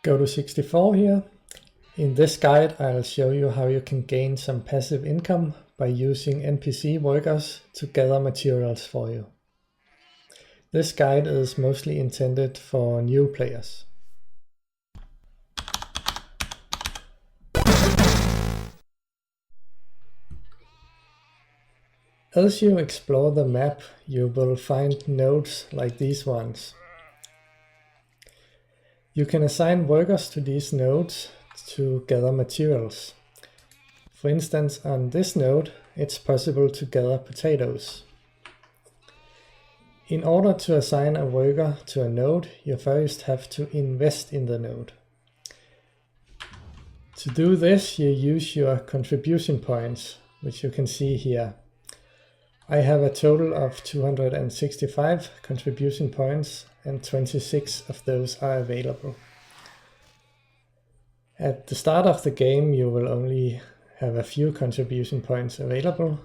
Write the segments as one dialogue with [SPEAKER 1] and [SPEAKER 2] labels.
[SPEAKER 1] Go to 64 here. In this guide, I'll show you how you can gain some passive income by using NPC workers to gather materials for you. This guide is mostly intended for new players. As you explore the map, you will find nodes like these ones. You can assign workers to these nodes to gather materials. For instance, on this node, it's possible to gather potatoes. In order to assign a worker to a node, you first have to invest in the node. To do this, you use your contribution points, which you can see here. I have a total of 265 contribution points, and 26 of those are available. At the start of the game, you will only have a few contribution points available,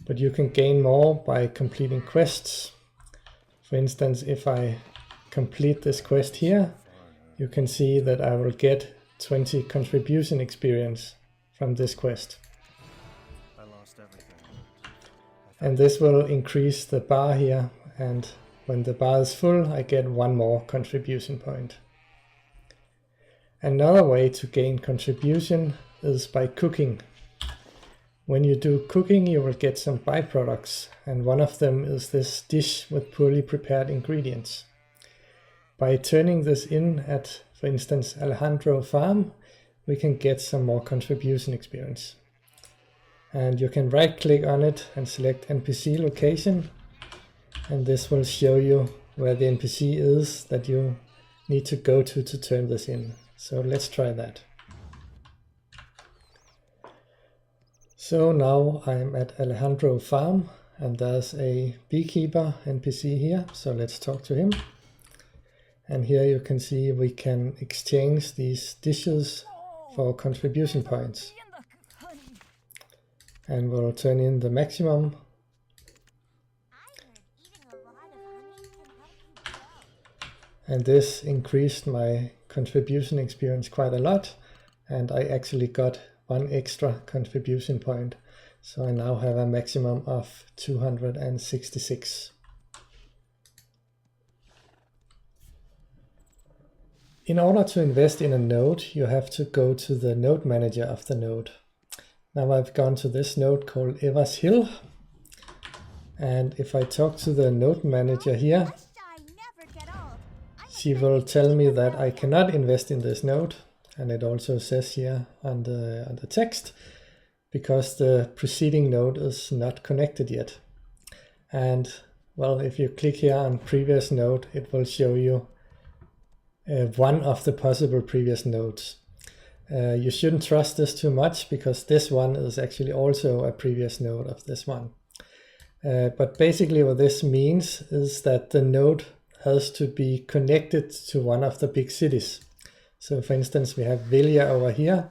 [SPEAKER 1] but you can gain more by completing quests. For instance, if I complete this quest here, you can see that I will get 20 contribution experience from this quest. And this will increase the bar here, and when the bar is full, I get one more contribution point. Another way to gain contribution is by cooking. When you do cooking, you will get some byproducts, and one of them is this dish with poorly prepared ingredients. By turning this in at, for instance, Alejandro Farm, we can get some more contribution experience. And you can right click on it and select NPC location, and this will show you where the NPC is that you need to go to turn this in. So let's try that. So now I'm at Alejandro Farm, and there's a beekeeper NPC here, so let's talk to him. And here you can see we can exchange these dishes for contribution points. And we'll turn in the maximum. And this increased my contribution experience quite a lot, and I actually got one extra contribution point. So I now have a maximum of 266. In order to invest in a node, you have to go to the node manager of the node. Now I've gone to this node called Evers Hill, and if I talk to the node manager here, she will tell me that I cannot invest in this node, and it also says here on the text, because the preceding node is not connected yet. And well, if you click here on previous node, it will show you one of the possible previous nodes. You shouldn't trust this too much, because this one is actually also a previous node of this one. But basically what this means is that the node has to be connected to one of the big cities. So for instance, we have Velia over here.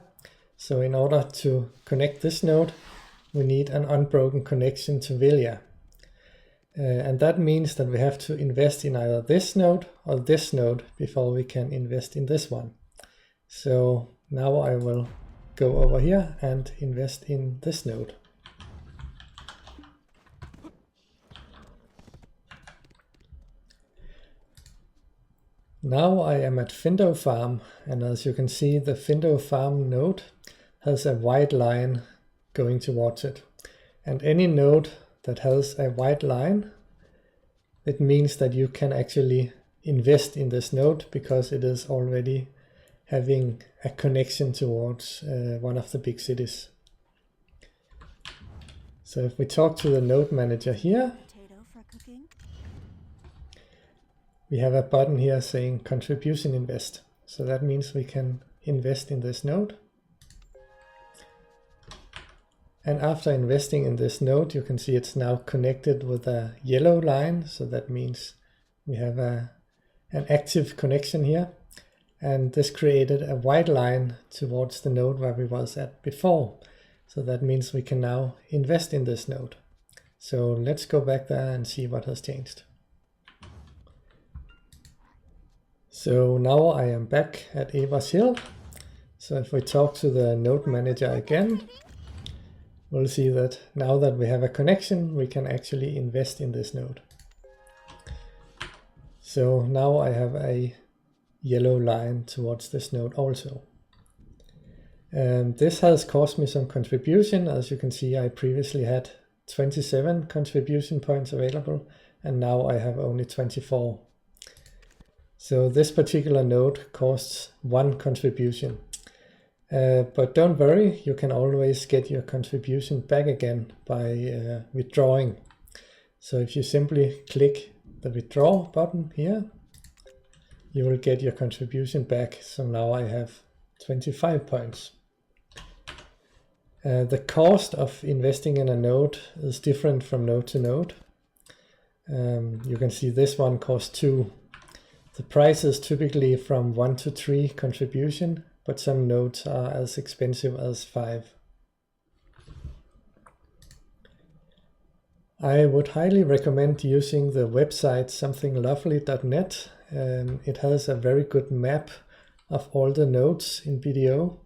[SPEAKER 1] So in order to connect this node, we need an unbroken connection to Velia. And that means that we have to invest in either this node or this node before we can invest in this one. So now I will go over here and invest in this node. Now I am at Findo Farm, and as you can see, the Findo Farm node has a white line going towards it. And any node that has a white line, it means that you can actually invest in this node because it is already having a connection towards one of the big cities. So if we talk to the node manager here, we have a button here saying contribution invest. So that means we can invest in this node. And after investing in this node, you can see it's now connected with a yellow line. So that means we have an active connection here. And this created a white line towards the node where we was at before. So that means we can now invest in this node. So let's go back there and see what has changed. So now I am back at Evers Hill. So if we talk to the node manager again, we'll see that now that we have a connection, we can actually invest in this node. So now I have a yellow line towards this node also. This has cost me some contribution. As you can see, I previously had 27 contribution points available, and now I have only 24. So this particular node costs 1 contribution. But don't worry, you can always get your contribution back again by withdrawing. So if you simply click the withdraw button here, you will get your contribution back. So now I have 25 points. The cost of investing in a node is different from node to node. You can see this one costs 2. The price is typically from 1 to 3 contribution, but some nodes are as expensive as 5. I would highly recommend using the website somethinglovely.net. It has a very good map of all the nodes in BDO.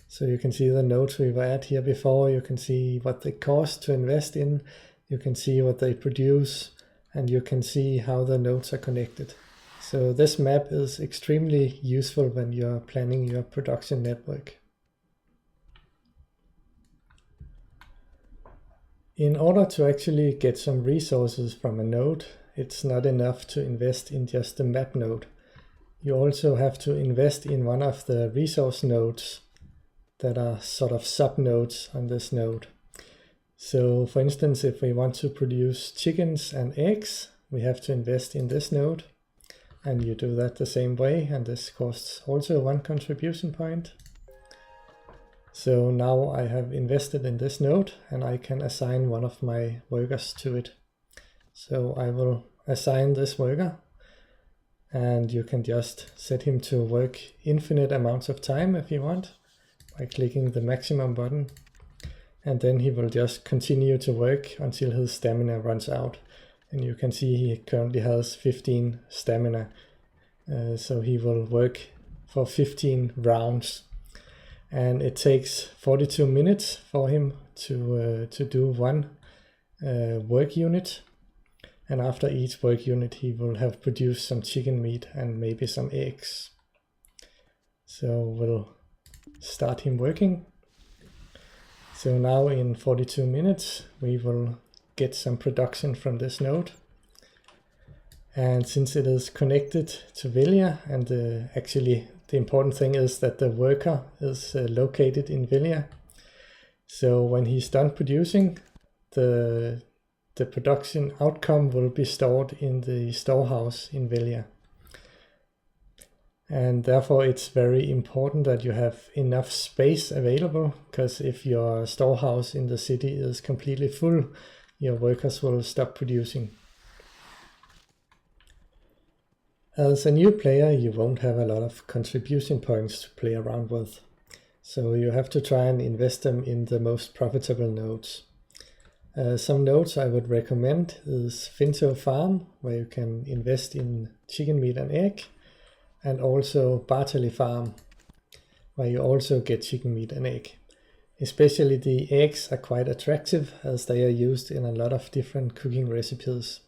[SPEAKER 1] So you can see the nodes we were at here before, you can see what they cost to invest in, you can see what they produce, and you can see how the nodes are connected. So this map is extremely useful when you're planning your production network. In order to actually get some resources from a node, it's not enough to invest in just the map node. You also have to invest in one of the resource nodes that are sort of sub-nodes on this node. So for instance, if we want to produce chickens and eggs, we have to invest in this node. And you do that the same way, and this costs also 1 contribution point. So now I have invested in this node, and I can assign one of my workers to it. So I will assign this worker, and you can just set him to work infinite amounts of time if you want, by clicking the maximum button, and then he will just continue to work until his stamina runs out. And you can see he currently has 15 stamina, so he will work for 15 rounds. And it takes 42 minutes for him to do 1 work unit. And after each work unit he will have produced some chicken meat and maybe some eggs. So we'll start him working. So now in 42 minutes we will get some production from this node. And since it is connected to Velia, and actually the important thing is that the worker is located in Velia. So when he's done producing, the production outcome will be stored in the storehouse in Velia. And therefore it's very important that you have enough space available, because if your storehouse in the city is completely full, your workers will stop producing. As a new player, you won't have a lot of contribution points to play around with. So you have to try and invest them in the most profitable nodes. Some nodes I would recommend is Finto Farm, where you can invest in chicken meat and egg, and also Bartley Farm, where you also get chicken meat and egg. Especially the eggs are quite attractive, as they are used in a lot of different cooking recipes.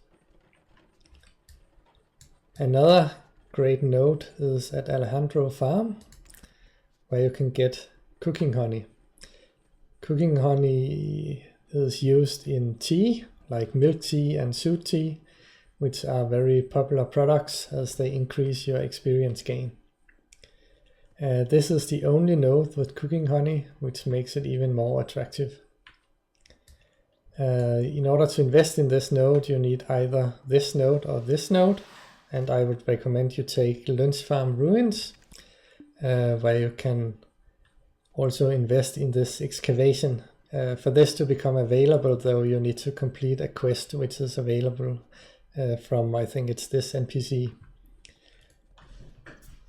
[SPEAKER 1] Another great node is at Alejandro Farm, where you can get cooking honey. Cooking honey is used in tea, like milk tea and sooth tea, which are very popular products as they increase your experience gain. This is the only node with cooking honey, which makes it even more attractive. In order to invest in this node, you need either this node or this node, and I would recommend you take Lunch Farm Ruins, where you can also invest in this excavation. For this to become available, though, you need to complete a quest which is available from, I think it's this NPC.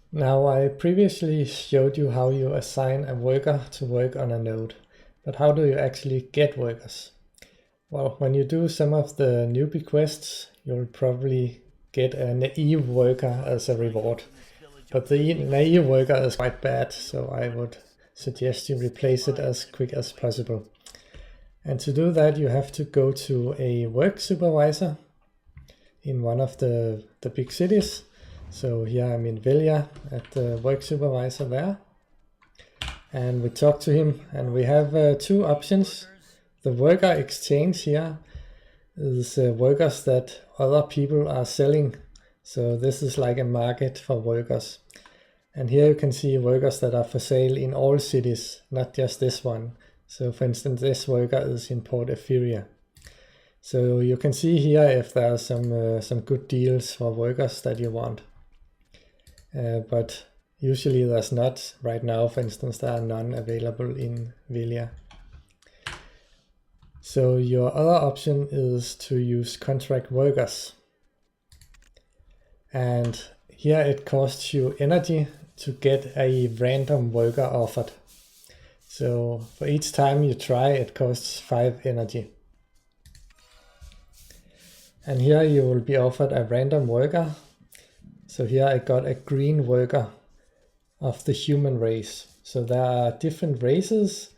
[SPEAKER 1] Now, I previously showed you how you assign a worker to work on a node, but how do you actually get workers? Well, when you do some of the newbie quests, you'll probably get a naive worker as a reward. but the naive worker is quite bad, so I would suggest you replace it as quick as possible. And to do that, you have to go to a work supervisor in one of the big cities. So here I'm in Velia at the work supervisor there. And we talk to him, and we have two options. The worker exchange here is workers that other people are selling. So this is like a market for workers. And here you can see workers that are for sale in all cities, not just this one. So for instance, this worker is in Port Ephyria. So you can see here if there are some good deals for workers that you want. But usually there's not. Right now, for instance, there are none available in Velia. So your other option is to use contract workers. And here it costs you energy to get a random worker offered. So for each time you try, it costs 5 energy. And here you will be offered a random worker. So here I got a green worker of the human race. So there are different races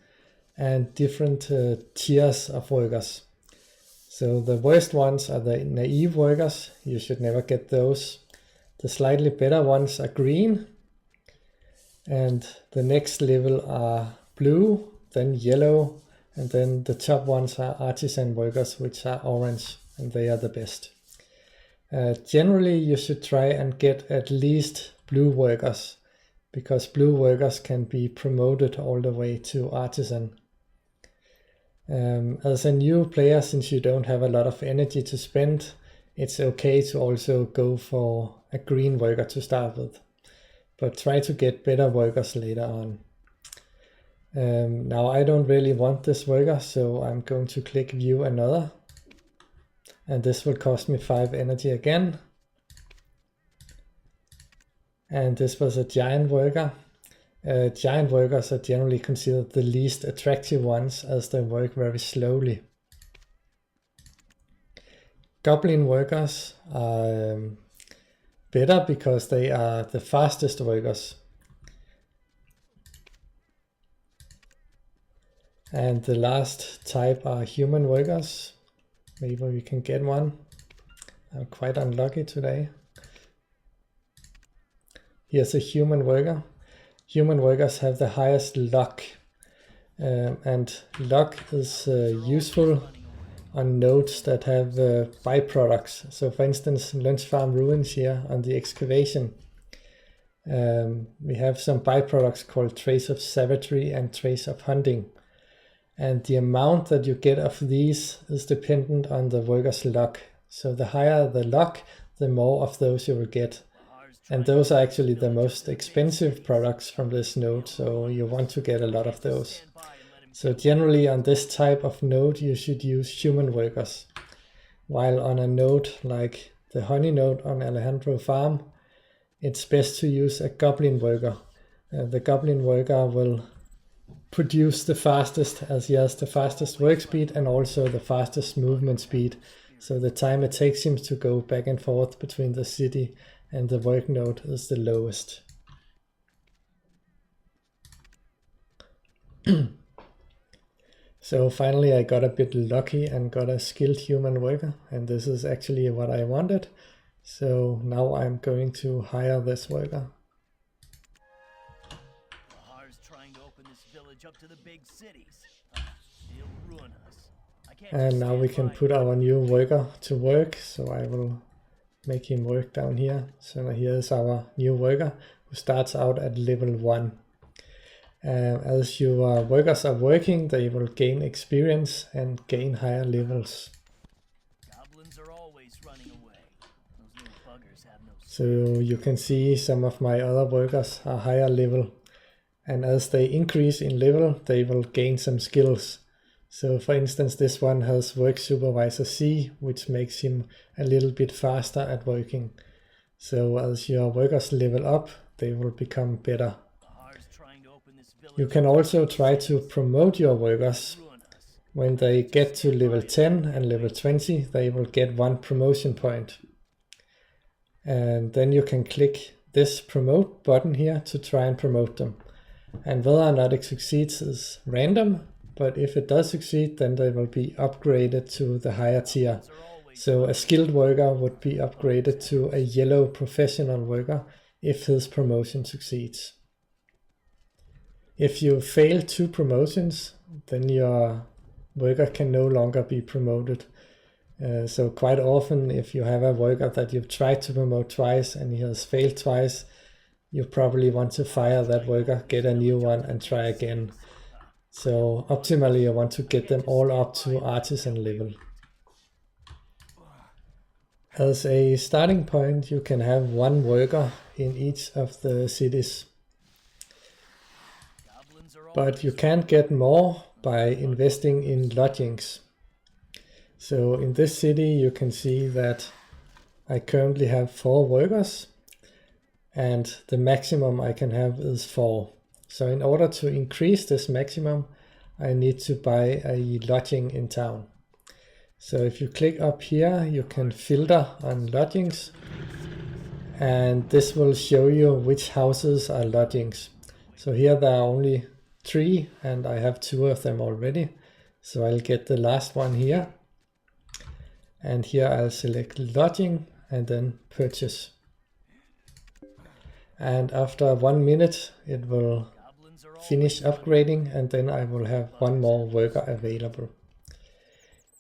[SPEAKER 1] and different tiers of workers. So the worst ones are the naive workers. You should never get those. The slightly better ones are green. And the next level are blue, then yellow, and then the top ones are artisan workers, which are orange, and they are the best. Generally, you should try and get at least blue workers, because blue workers can be promoted all the way to artisan. As a new player, since you don't have a lot of energy to spend, it's okay to also go for a green worker to start with. But try to get better workers later on. Now I don't really want this worker, so I'm going to click view another. And this will cost me 5 energy again. And this was a giant worker. Giant workers are generally considered the least attractive ones as they work very slowly. Goblin workers are better because they are the fastest workers. And the last type are human workers. Maybe we can get one. I'm quite unlucky today. Here's a human worker. Human workers have the highest luck. And luck is useful on nodes that have byproducts. So for instance, Lunch Farm Ruins here on the excavation. We have some byproducts called Trace of Savagery and Trace of Hunting. And the amount that you get of these is dependent on the worker's luck. So the higher the luck, the more of those you will get. And those are actually the most expensive products from this node, so you want to get a lot of those. So generally on this type of node, you should use human workers. While on a node like the honey node on Alejandro Farm, it's best to use a goblin worker. The goblin worker will produce the fastest, as he has the fastest work speed and also the fastest movement speed. So the time it takes him to go back and forth between the city and the work node is the lowest. So finally I got a bit lucky and got a skilled human worker, and this is actually what I wanted. So now I'm going to hire this worker. And now we can put our new worker to work, so I will make him work down here. So now here's our new worker who starts out at level 1. As your workers are working, they will gain experience and gain higher levels. Goblins are always running away. Those little buggers have no... So you can see some of my other workers are higher level, and as they increase in level, they will gain some skills. So for instance, this one has Work Supervisor C, which makes him a little bit faster at working. So as your workers level up, they will become better. You can also try to promote your workers. When they get to level 10 and level 20, they will get 1 promotion point. And then you can click this promote button here to try and promote them. And whether or not it succeeds is random, but if it does succeed, then they will be upgraded to the higher tier. So a skilled worker would be upgraded to a yellow professional worker if his promotion succeeds. If you fail 2 promotions, then your worker can no longer be promoted. So quite often, if you have a worker that you've tried to promote twice and he has failed twice, you probably want to fire that worker, get a new one, and try again. So optimally, you want to get them all up to artisan level. As a starting point, you can have 1 worker in each of the cities. But you can't get more by investing in lodgings. So in this city, you can see that I currently have 4 workers, and the maximum I can have is 4. So in order to increase this maximum, I need to buy a lodging in town. So if you click up here, you can filter on lodgings, and this will show you which houses are lodgings. So here there are only 3, and I have 2 of them already. So I'll get the last one here. And here I'll select lodging and then purchase. And after 1 minute, it will finish upgrading, and then I will have 1 more worker available.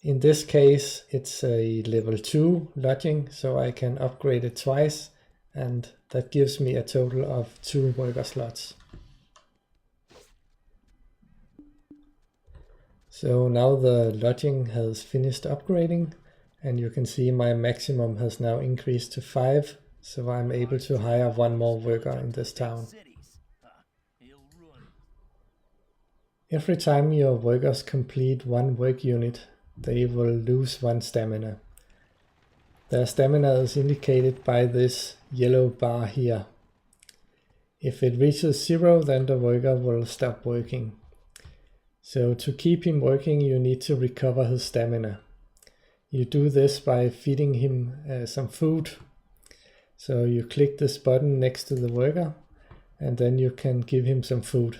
[SPEAKER 1] In this case, it's a level 2 lodging, so I can upgrade it twice, and that gives me a total of 2 worker slots. So now the lodging has finished upgrading, and you can see my maximum has now increased to 5, so I'm able to hire 1 more worker in this town. Every time your workers complete 1 work unit, they will lose 1 stamina. Their stamina is indicated by this yellow bar here. If it reaches 0, then the worker will stop working. So to keep him working, you need to recover his stamina. You do this by feeding him some food. So you click this button next to the worker, and then you can give him some food.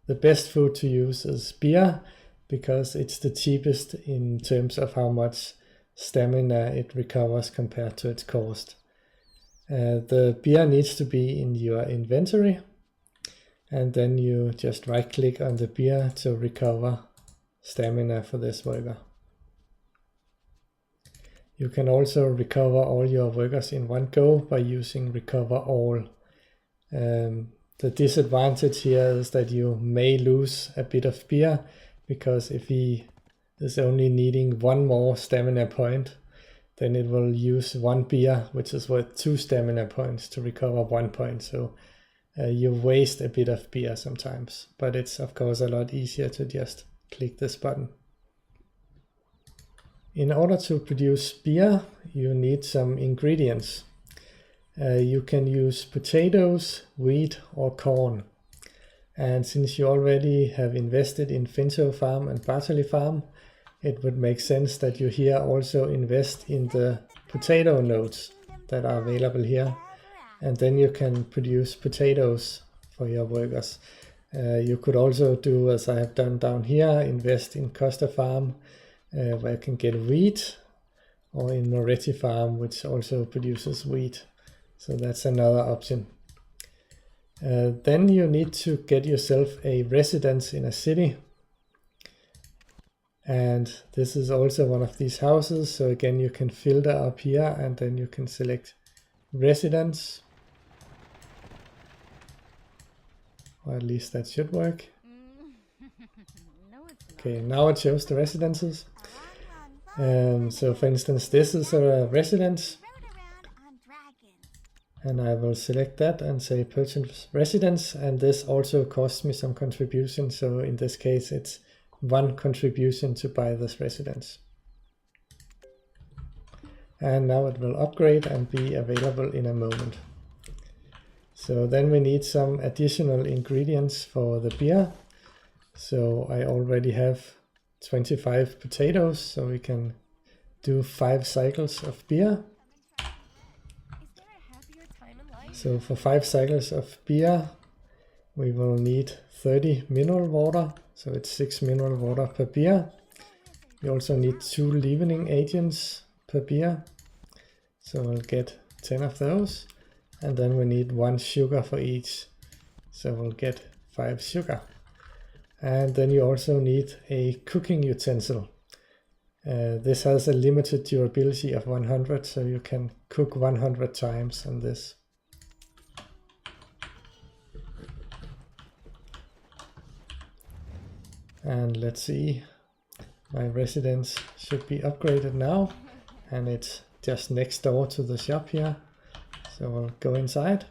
[SPEAKER 1] The best food to use is beer, because it's the cheapest in terms of how much stamina it recovers compared to its cost. The beer needs to be in your inventory, and then you just right click on the beer to recover stamina for this worker. You can also recover all your workers in one go by using recover all. The disadvantage here is that you may lose a bit of beer, because if he is only needing 1 more stamina point, then it will use 1 beer, which is worth 2 stamina points to recover 1 point. So you waste a bit of beer sometimes, but it's of course a lot easier to just click this button. In order to produce beer, you need some ingredients. You can use potatoes, wheat, or corn. And since you already have invested in Finto Farm and Bartley Farm, it would make sense that you here also invest in the potato nodes that are available here. And then you can produce potatoes for your workers. You could also do, as I have done down here, invest in Costa Farm, where you can get wheat, or in Moretti Farm, which also produces wheat. So that's another option. Then you need to get yourself a residence in a city. And this is also one of these houses. So again, you can filter up here, and then you can select residence. Or at least that should work. Okay, now it shows the residences. So for instance, this is a residence. And I will select that and say purchase residence, and this also costs me some contribution. So in this case, it's 1 contribution to buy this residence. And now it will upgrade and be available in a moment. So then we need some additional ingredients for the beer. So I already have 25 potatoes, so we can do 5 cycles of beer. So for 5 cycles of beer, we will need 30 mineral water. So it's 6 mineral water per beer. We also need 2 leavening agents per beer. So we'll get 10 of those. And then we need 1 sugar for each. So we'll get 5 sugar. And then you also need a cooking utensil. This has a limited durability of 100, so you can cook 100 times on this. And let's see, my residence should be upgraded now, and it's just next door to the shop here. So we'll go inside,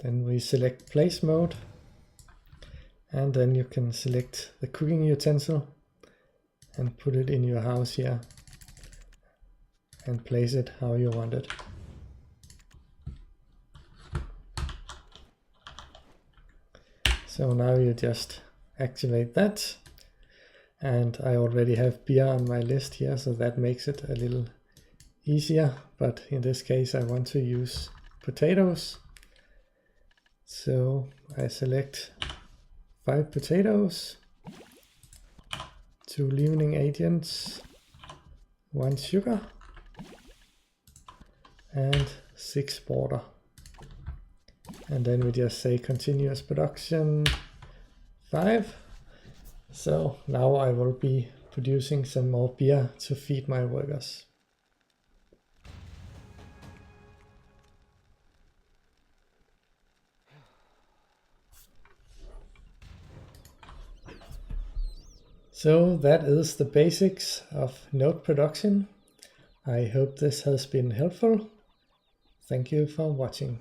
[SPEAKER 1] then we select place mode, and then you can select the cooking utensil and put it in your house here and place it how you want it. So now you just activate that, and I already have beer on my list here, so that makes it a little easier, but in this case I want to use potatoes. So I select 5 potatoes, 2 leavening agents, 1 sugar, and 6 water. And then we just say continuous production 5. So now I will be producing some more beer to feed my workers. So that is the basics of node production. I hope this has been helpful. Thank you for watching.